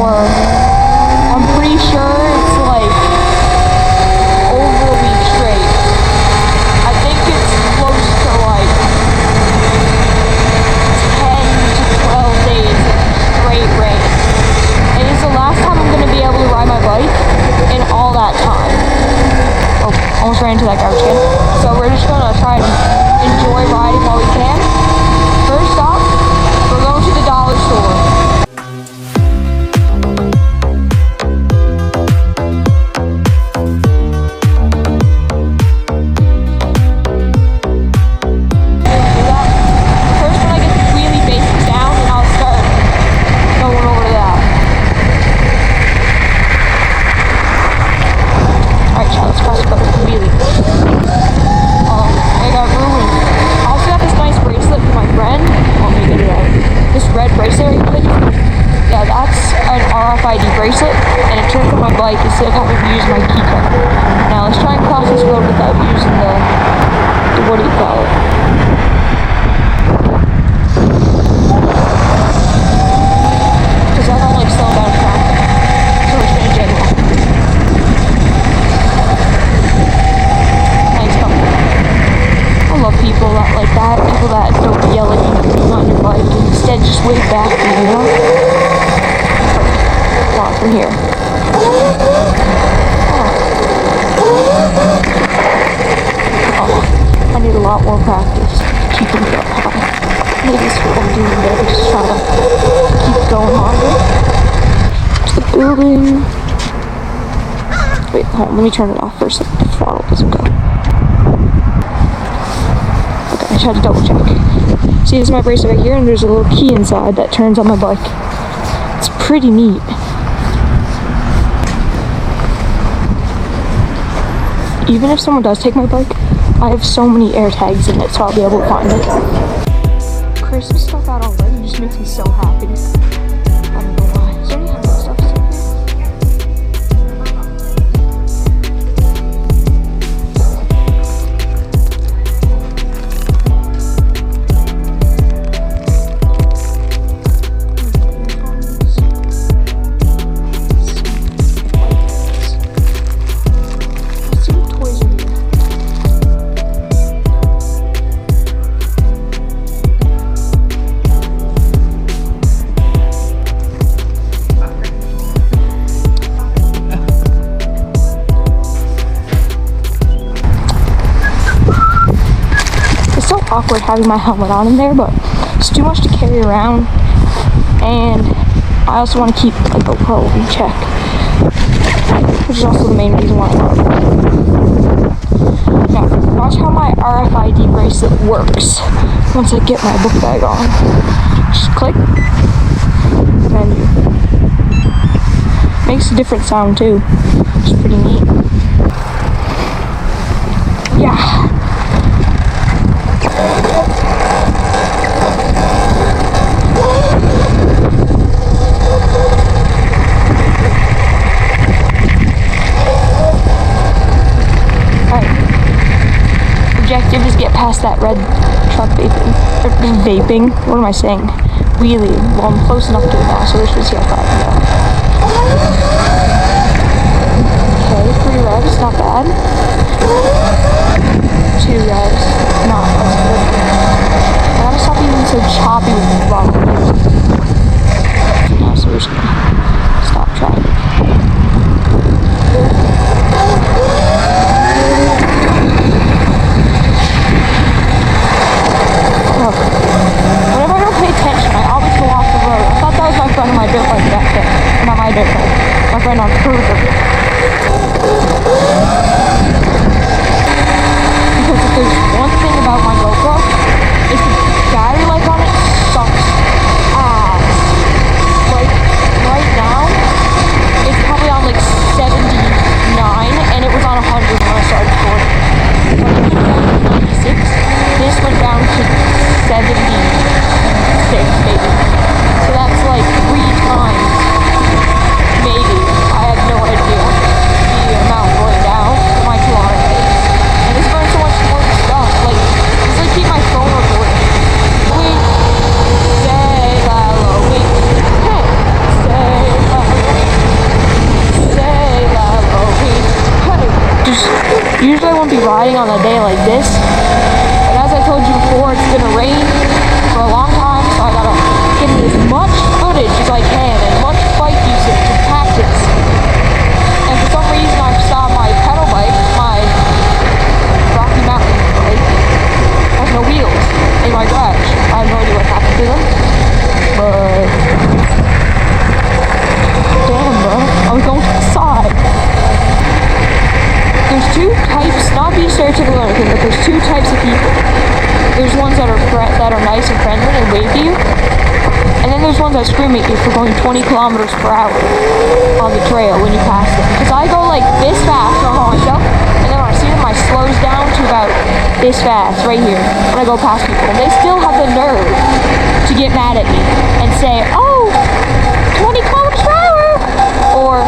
or I'm pretty sure it's like over a week straight. I think it's close to like 10 to 12 days of straight rain. And it's the last time I'm going to be able to ride my bike in all that time. Oh, almost ran into that garbage can. So we're just going to try and enjoy riding while we can. First stop, we're going to the dollar store. Bracelet, and it turns on my bike instead of having to use my key card. Now let's try and cross this road without using the what do you call it? Because I don't like slowing down traffic. So we're just gonna jet it. Thanks, couple. I love people that like that. People that don't yell at you on your bike and instead just wave back to you, you know? From here. Oh, I need a lot more practice keeping it up high. Maybe it's what I'm doing there, just trying to keep going harder. To the building. Wait, hold on, let me turn it off first so the throttle doesn't go. Okay, I just had to double check. See, this is my bracelet right here, and there's a little key inside that turns on my bike. It's pretty neat. Even if someone does take my bike, I have so many air tags in it, so I'll be able to find it. Christmas stuff out already just makes me so happy. I don't know why. Is there any Halloween stuff still awkward having my helmet on in there, but it's too much to carry around, and I also want to keep a GoPro in check, which is also the main reason why I want it. Now, watch how my RFID bracelet works once I get my book bag on. Just click, menu. Makes a different sound too, which is pretty neat. Yeah. Objective is get past that red truck vaping. What am I saying? Wheelie. Well, I'm close enough to it now, so we're supposed to see how far I can go. Okay, 3 revs, not bad. 2 revs, not as good. I gotta stop being so choppy with the throttle. Now, so we're just gonna stop traffic. Whenever I don't pay attention, I always go off the road. I thought that was my friend on my dirt bike back there. Not my dirt bike. My friend on cruiser. Because if there's one thing about my GoPro, is the battery life on it sucks ass. Like, right now, it's probably on like 79, and it was on 100 when I started recording. So I think 96. This went down to 76, maybe. So that's like 3 times, maybe. I have no idea. The riding on a day like this. But as I told you before, it's gonna rain for a long time, so I gotta get as much footage as I can and much bike usage and tactics. And for some reason, I saw my pedal bike, my Rocky Mountain bike, has no wheels in my garage. I have no idea what happened to them, but damn, bro, I was going outside. There's two types, not being stereotypical or anything, but there's two types of people. There's ones that are nice and friendly and wave to you, and then there's ones that scream at you for going 20 kilometers per hour on the trail when you pass them. Because I go like this fast on myself, and then when I see them, I slows down to about this fast right here when I go past people, and they still have the nerve to get mad at me and say, "Oh, 20 kilometers per hour," or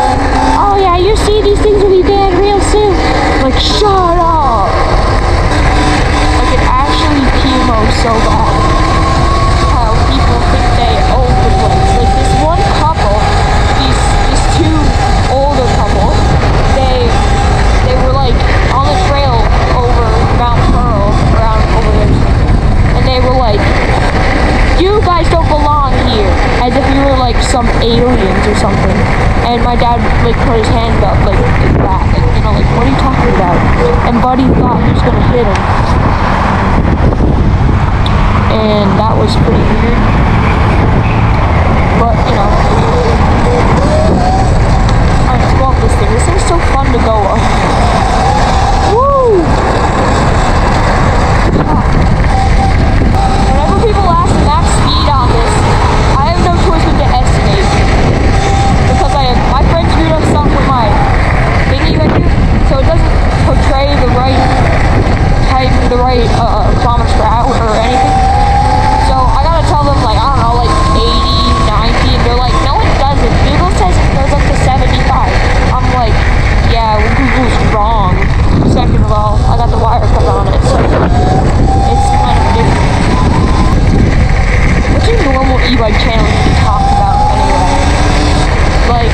"Oh yeah, you see these things will be banned real soon." Like, shut up. Like, it actually PMOs so bad how people think they own the place. Like, this one couple, these two older couple, they were like on the trail over Mount Pearl, around over there, and they were like, "You guys don't belong here," as if we were like some aliens or something. And my dad like put his hand up like that, like, you know, like, "What are you talking about?" And Buddy thought he was gonna hit him, and that was pretty weird. But you know, let's go up this thing. This thing's so fun to go up. Woo! Whenever people ask the max speed on this, I have no choice but to estimate, because my friend screwed up stuff with my thingy right here, so it doesn't portray the right type, kilometers per hour or anything. So I gotta tell them, like, I don't know, like 80, 90, and they're like, "No, it doesn't. Google says it goes up to 75. I'm like, "Yeah, well, Google's wrong." Second of all, I got the wire cut on it, so it's kind of different. What's your normal e-bike channel you talk about anyway? Like,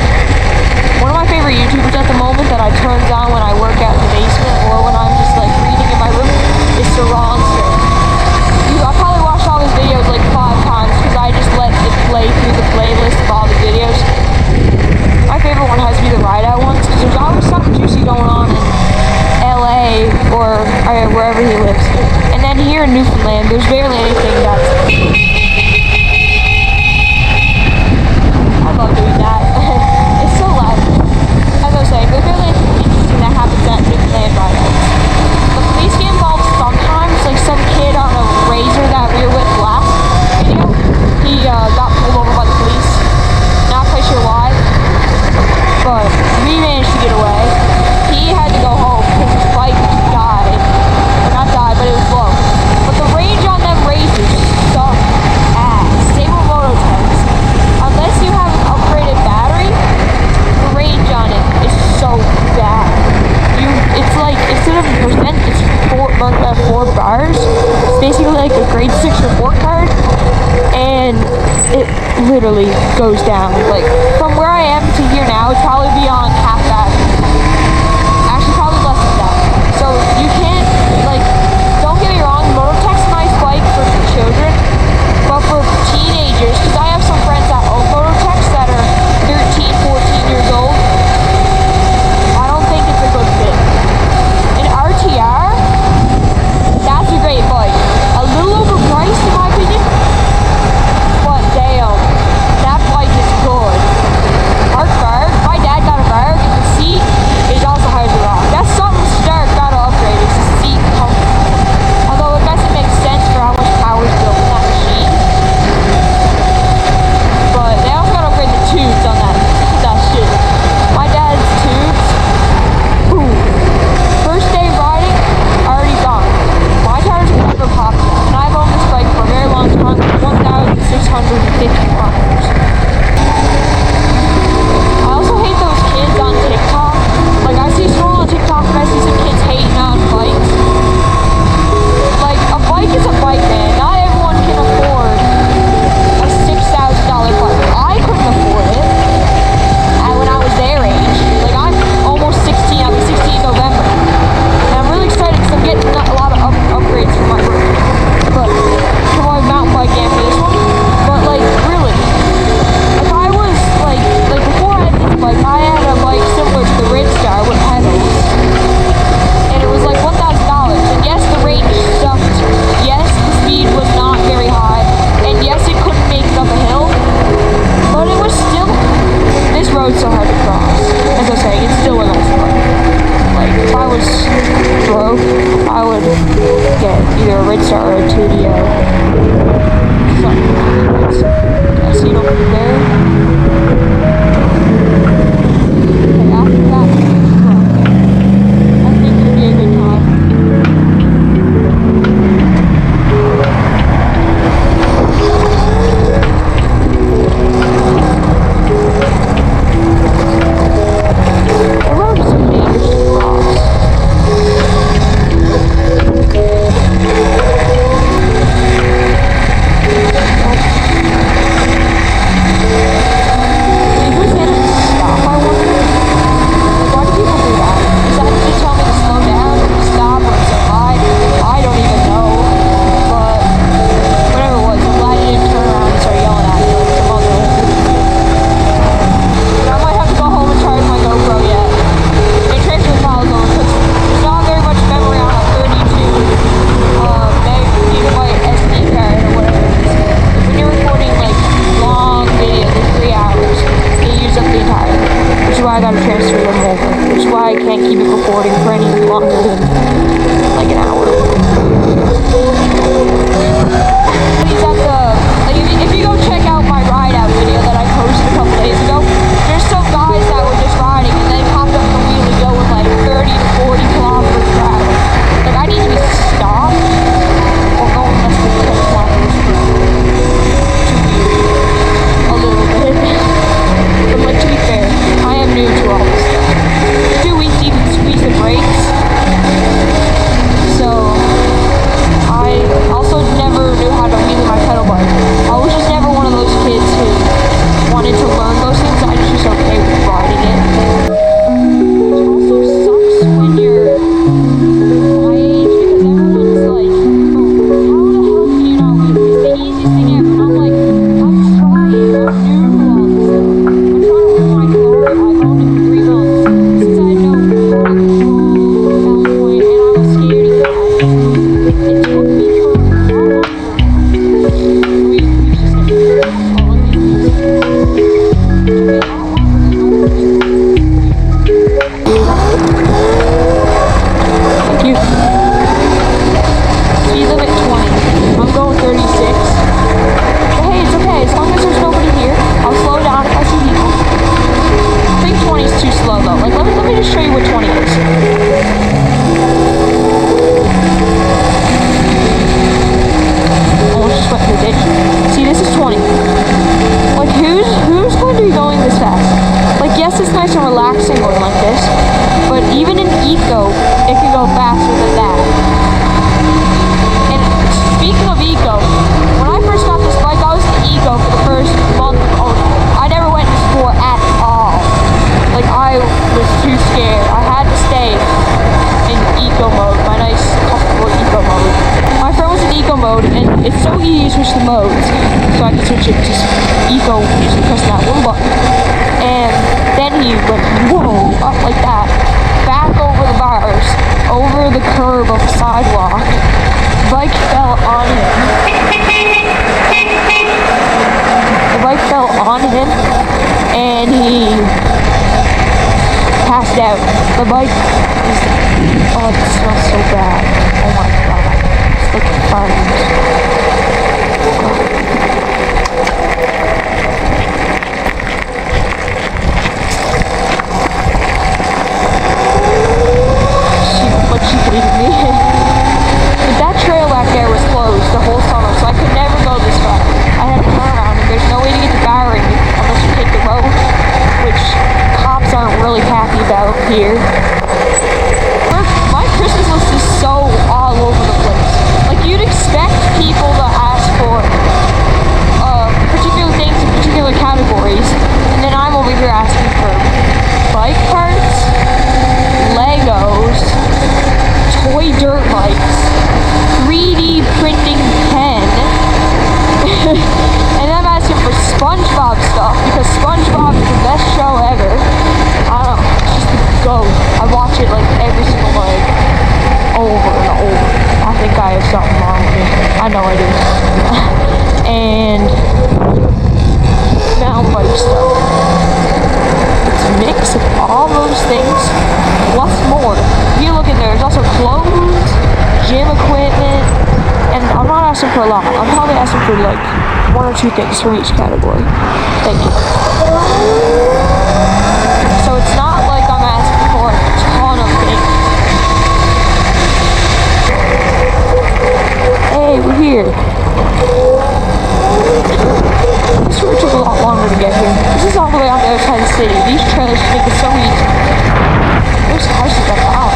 one of my favorite YouTubers at the moment that I turn on when I work out in the basement or when I'm just like reading in my room is Ronster. I probably watched all his videos like 5 times because I just let it play through the playlist of all the videos. My favorite one has to be the ride out ones because there's always something juicy going on in LA or wherever he lives. And then here in Newfoundland, there's barely anything that's... I love doing that. It's so loud. As I was saying, there's barely anything interesting that happens at Newfoundland ride outs. The police get involved sometimes, like some kid on a razor that we were with last video, he got pulled over by the police. Not quite sure why, but we managed to get away. He had to go home because his bike died. Or not died, but it was low. But the range on them razors suck ass. Same with Mototex. Unless you have an upgraded battery, the range on it is so bad. It's like, instead of percent, it's 4 bars. It's basically like a grade 6 report card, and it literally goes down. Like, from where I am to here now, it's probably be on half battery. Actually, probably less than that. So you can't, like, don't get me wrong, Mototex is a nice bike for children, but for teenagers, because I have some friends that own Mototex that are 13, 14 years old, I don't think it's a good fit. An RTR, that's a great bike. A little overpriced in my opinion, but damn, that bike is good. road's so hard to cross. As I was saying, it's still a nice park. Like, if I was broke, I would get either a red star or a 2DO. Something like that. I see it over there. Okay, after that, I think it would be a good time. I gotta transfer them over, which is why I can't keep it recording for any longer than like an hour. He's at the, like, if you go check out my ride out video that I posted a couple days ago, there's some guys that were just riding and they popped up the wheelie going like 30 to 40 kilometers per hour. Like, I need to be stopped or going less than 10 kilometers per hour. A little bit. But like, to be fair, I am new to all this stuff. 2 weeks even squeeze the brakes. So, I also never knew how to wheelie my pedal bike. I was just never one of those kids who wanted to learn those things. I was just okay with riding it. It also sucks when you're my age because everyone's like, oh, how the hell can you not wheelie? It's the easiest thing ever. And I'm like, I'm trying. I'm new to all this stuff. I'm trying to learn my Talaria. I've owned it for 3 months since I know how to control balance point, and I was scared of that. It took me for how long? We just hit all of these. It took me a lot longer than normal. Thank you. Speed limit 20. I'm going 36. But hey, it's okay. As long as there's nobody here, I'll slow down if I see people. I think 20 is too slow though. Like, let me just show you what 20 is. Almost just went through the ditch. See, this is 20. Like, who's going to be going this fast? Like, yes, it's nice and relaxing going like this, but even in eco, it can go faster than that. And speaking of eco, when I first got this bike, I was in eco for the first month of owning it. I never went to sport at all. Like, I was too scared. I had to stay in eco mode, my nice, comfortable eco mode. My friend was in eco mode, and it's so easy to switch the modes. So I could switch it to eco using pressing that one button. And then he went, whoa, up like that, back over the bars, over the curb of the sidewalk. The bike fell on him. The bike fell on him, and he passed out. The bike is, oh, it smells so bad. Oh my god. It's like fun. She believed me. But that trail back there was closed the whole summer, so I could never go this far. I had to turn around, and there's no way to get to bowering unless you take the road, which cops aren't really happy about here. My Christmas list is so all over the place. Like, you'd expect people to ask for particular things in particular categories, and then I'm over here asking for bike parts, Legos, toy dirt bikes, 3D printing pen, and I'm asking for SpongeBob stuff because SpongeBob is the best show ever. I don't know, it's just the GOAT. I watch it like every single night, over and over. I think I have something wrong with me. I know I do. And mountain bike stuff. for like 1 or 2 things from each category. Thank you. So it's not like I'm asking for a ton of things. Hey, we're here. This route took a lot longer to get here. This is all the way on the other side of the city. These trailers make it so easy. There's houses up out.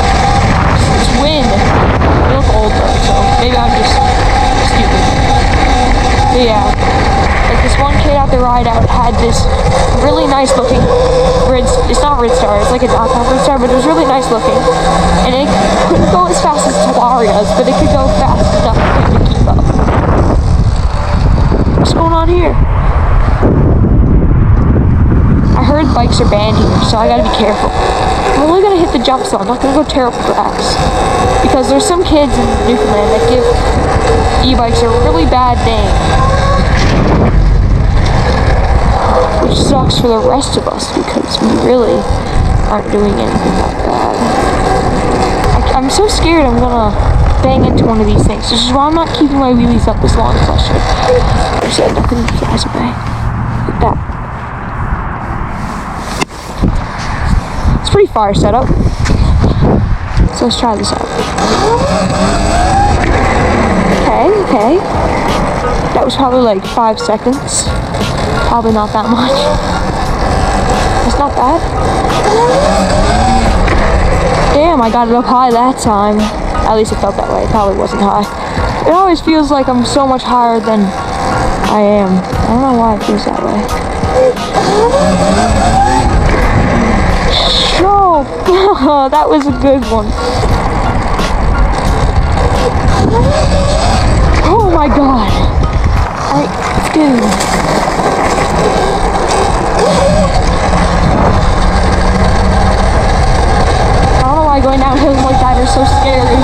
It's wind. They look old though, so maybe I'm just stupid. But yeah, like this one kid at the ride out had this really nice looking it's not Red Star, it's like a knockoff Red Star, but it was really nice looking. And it couldn't go as fast as Talaria's, but it could go fast enough for him to keep up. What's going on here? I heard bikes are banned here, so I gotta be careful. I'm only gonna hit the jumps though, I'm not gonna go tear up the grass. Because there's some kids in Newfoundland that give e-bikes a really bad name. Which sucks for the rest of us because we really aren't doing anything that bad. I'm so scared I'm gonna bang into one of these things, which is why I'm not keeping my wheelies up as long as I should. I said nothing flies away. Like that. It's pretty fire setup. So let's try this out. Okay. That was probably like 5 seconds. Probably not that much. It's not bad. Damn, I got it up high that time. At least it felt that way. It probably wasn't high. It always feels like I'm so much higher than I am. I don't know why it feels that way. No! That was a good one. Oh my god. Alright, dude. I don't know why going down hills like that is so scary.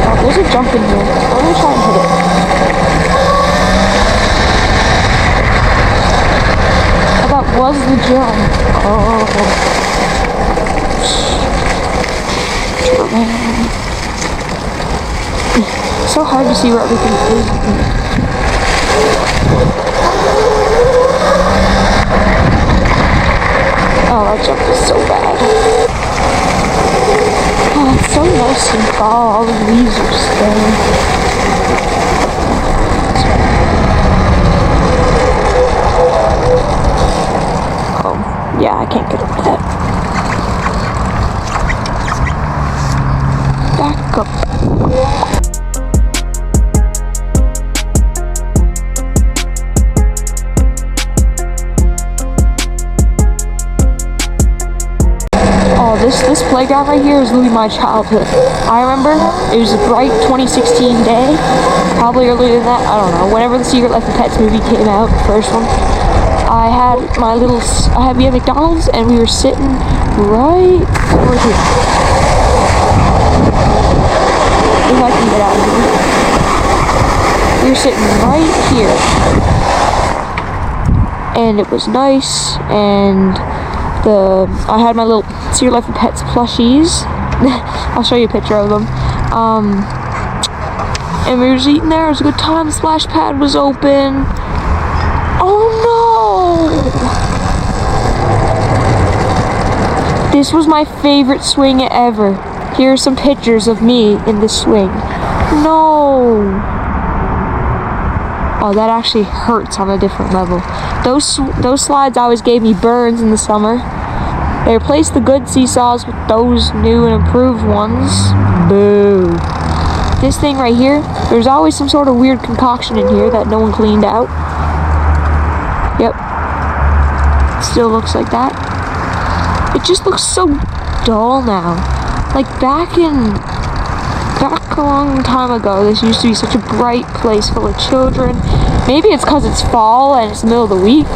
Oh, there's a jump in here. Let me try and hit it. That was the jump. Oh. It's so hard to see where everything is. Oh, that jump is so bad. Oh, it's so nice and fall. All the leaves are staying. Yeah, I can't get over that. Back up. Oh, this playground right here is literally my childhood. I remember it was a bright 2016 day, probably earlier than that, I don't know, whenever the Secret Life of Pets movie came out, the first one. We had McDonald's and we were sitting right over here. If I can get out of here. We were sitting right here. And it was nice, and I had my little Secret Life of Pets plushies. I'll show you a picture of them. And we were just eating there, it was a good time, the splash pad was open. Oh no! This was my favorite swing ever. Here are some pictures of me in this swing. No! Oh, that actually hurts on a different level. Those slides always gave me burns in the summer. They replaced the good seesaws with those new and improved ones. Boo. This thing right here, there's always some sort of weird concoction in here that no one cleaned out. Yep. Still looks like that. It just looks so dull now. Like back a long time ago, this used to be such a bright place full of children. Maybe it's because it's fall and it's the middle of the week.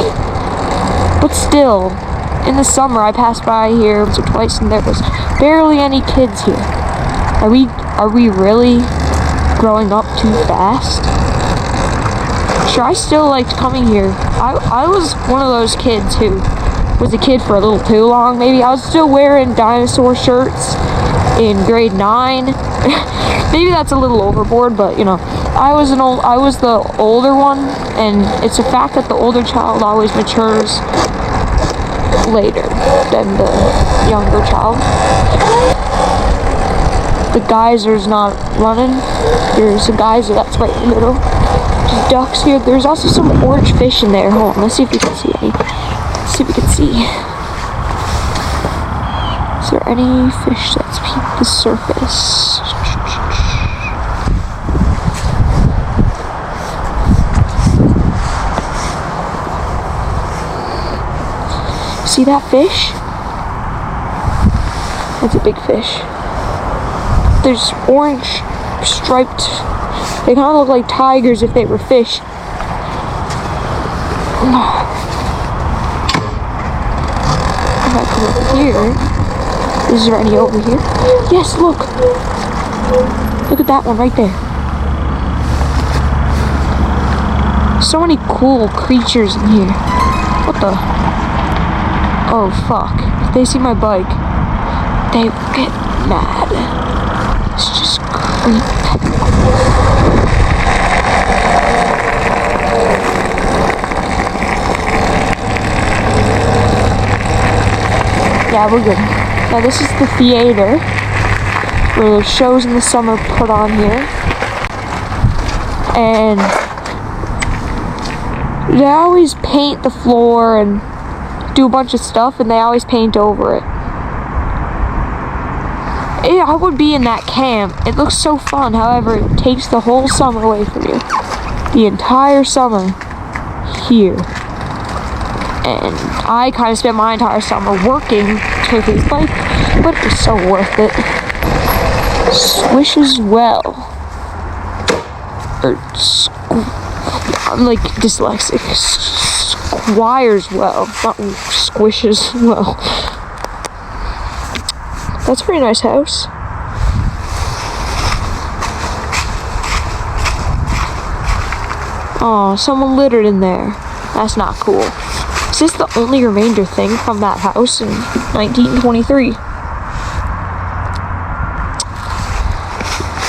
But still, in the summer I passed by here once or twice and there was barely any kids here. Are we really growing up too fast? Sure, I still liked coming here. I was one of those kids who was a kid for a little too long, maybe. I was still wearing dinosaur shirts in grade 9. Maybe that's a little overboard, but you know, I was the older one, and it's a fact that the older child always matures later than the younger child. The geyser's not running. There's a geyser that's right in the middle. There's ducks here. There's also some orange fish in there. Hold on, let's see if we can see any. Let's see if we can see. Is there any fish that's peeped the surface? See that fish? That's a big fish. There's orange striped. They kind of look like tigers if they were fish. If I come over here, is there any over here? Yes, look. Look at that one right there. So many cool creatures in here. What the? Oh fuck. If they see my bike, they will get mad. It's just creep. Yeah, we're good. Now this is the theater where the shows in the summer put on here. And they always paint the floor and do a bunch of stuff, and they always paint over it. Yeah, I would be in that camp. It looks so fun. However, it takes the whole summer away from you. The entire summer here. And I kind of spent my entire summer working to his bike, but it was so worth it. Swishes well. Or I'm like dyslexic. Squires well, not squishes well. That's a pretty nice house. Oh, someone littered in there. That's not cool. Is this the only remainder thing from that house in 1923?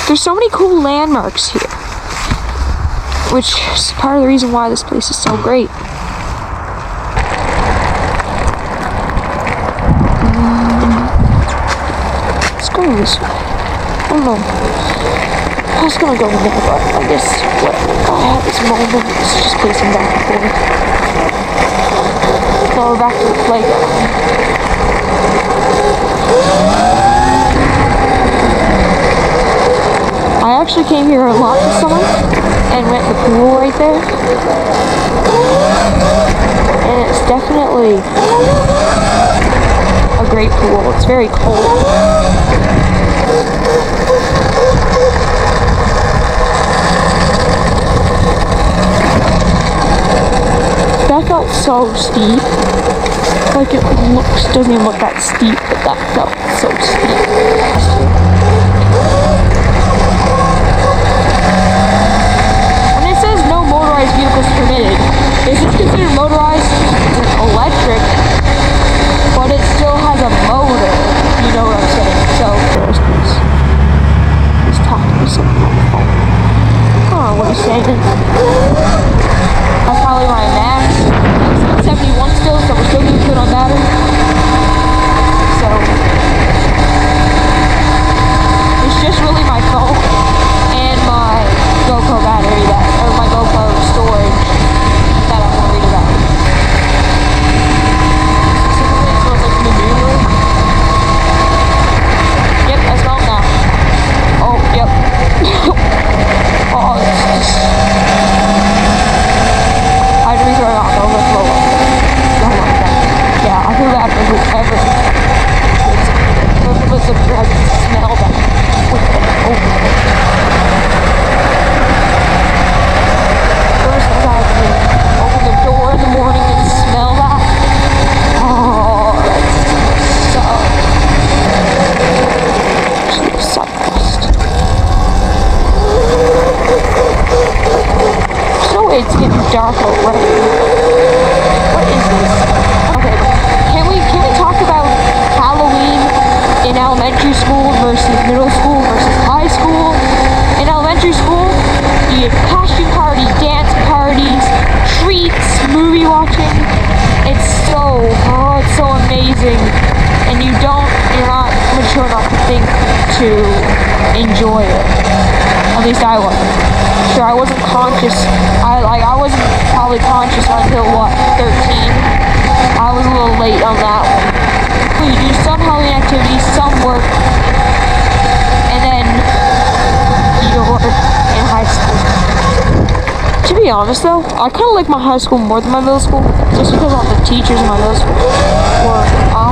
There's so many cool landmarks here, which is part of the reason why this place is so great. Let's go this way. I don't know. I was gonna go in there, but I guess what I had this moment is just pacing back and forth. Now we're back to the playground. I actually came here a lot this summer and went to the pool right there. And it's definitely a great pool. It's very cold. That felt so steep. Like it doesn't even look that steep, but that felt so steep. When it says no motorized vehicles permitted, is it considered motorized? It's electric, but it still has a motor. You know what I'm saying? So, he's talking to someone on the phone. I don't know what he's saying. That's probably my max. 71 still, so we're still doing good on battery. So, it's just really my phone and my GoPro battery or my GoPro storage that I'm worried about. elementary school versus middle school versus high school. In elementary school, you get costume party, dance parties, treats, movie watching. It's so amazing, and you're not mature enough to think to enjoy it. At least I wasn't. Sure, I wasn't conscious. I wasn't probably conscious until 13. I was a little late on that one. So you do some Halloween activities, some work, and then you're in high school. To be honest though, I kind of like my high school more than my middle school, just because all the teachers in my middle school were awesome.